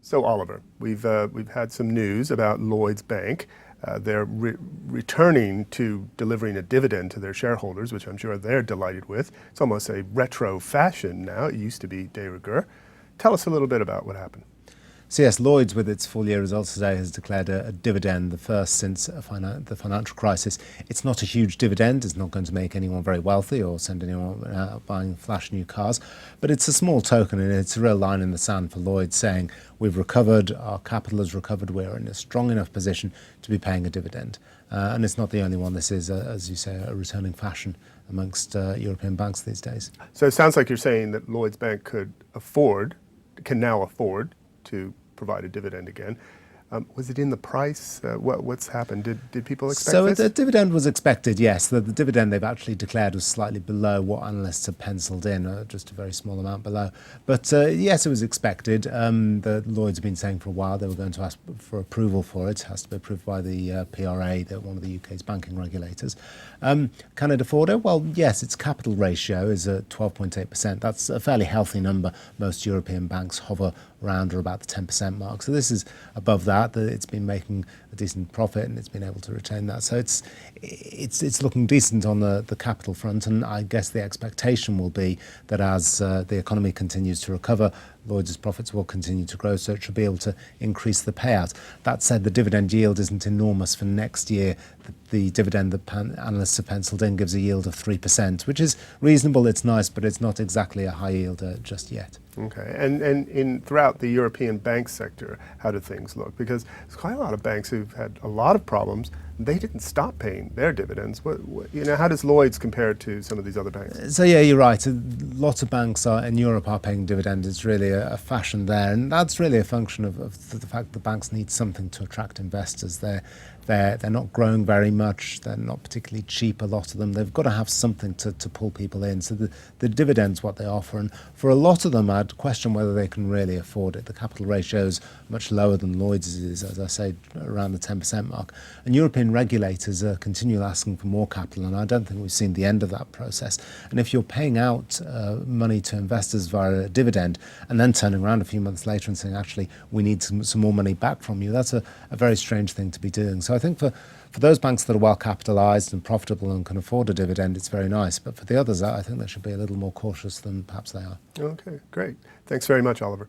So Oliver, we've had some news about Lloyds Bank. They're returning to delivering a dividend to their shareholders, which I'm sure they're delighted with. It's almost a retro fashion now. It used to be de rigueur. Tell us a little bit about what happened. So yes, Lloyds, with its full year results today, has declared a dividend, the first since the financial crisis. It's not a huge dividend. It's not going to make anyone very wealthy or send anyone out buying flash new cars. But it's a small token, and it's a real line in the sand for Lloyds, saying we've recovered, our capital has recovered, we're in a strong enough position to be paying a dividend. And it's not the only one. This is, as you say, a returning fashion amongst European banks these days. So it sounds like you're saying that Lloyds Bank can now afford to provide a dividend again. Was it in the price? What's happened? Did people expect this? So the dividend was expected, yes. The dividend they've actually declared was slightly below what analysts had penciled in, just a very small amount below. But yes, it was expected. The Lloyds have been saying for a while they were going to ask for approval for it. It has to be approved by the PRA, one of the UK's banking regulators. Can it afford it? Well, yes, its capital ratio is at 12.8%. That's a fairly healthy number. Most European banks hover around or about the 10% mark. So this is above that. It's been making a decent profit and it's been able to retain that. So it's looking decent on the capital front, and I guess the expectation will be that as the economy continues to recover, Lloyds' profits will continue to grow, so it should be able to increase the payout. That said, the dividend yield isn't enormous for next year. The dividend that analysts have penciled in gives a yield of 3%, which is reasonable, it's nice, but it's not exactly a high yield just yet. Okay, and throughout the European bank sector, how do things look? Because there's quite a lot of banks who've had a lot of problems. They didn't stop paying their dividends. How does Lloyds compare to some of these other banks? So yeah, you're right. Lots of banks in Europe are paying dividends. It's really a fashion there, and that's really a function of the fact that banks need something to attract investors. They're not growing very much. They're not particularly cheap, a lot of them. They've got to have something to pull people in. So the dividend's what they offer. And for a lot of them, I'd question whether they can really afford it. The capital ratio's much lower than Lloyds is, as I say, around the 10% mark. And European regulators are continually asking for more capital, and I don't think we've seen the end of that process. And if you're paying out money to investors via a dividend and then turning around a few months later and saying, actually, we need some more money back from you, that's a very strange thing to be doing. So I think for those banks that are well capitalised and profitable and can afford a dividend, it's very nice. But for the others, I think they should be a little more cautious than perhaps they are. Okay, great. Thanks very much, Oliver.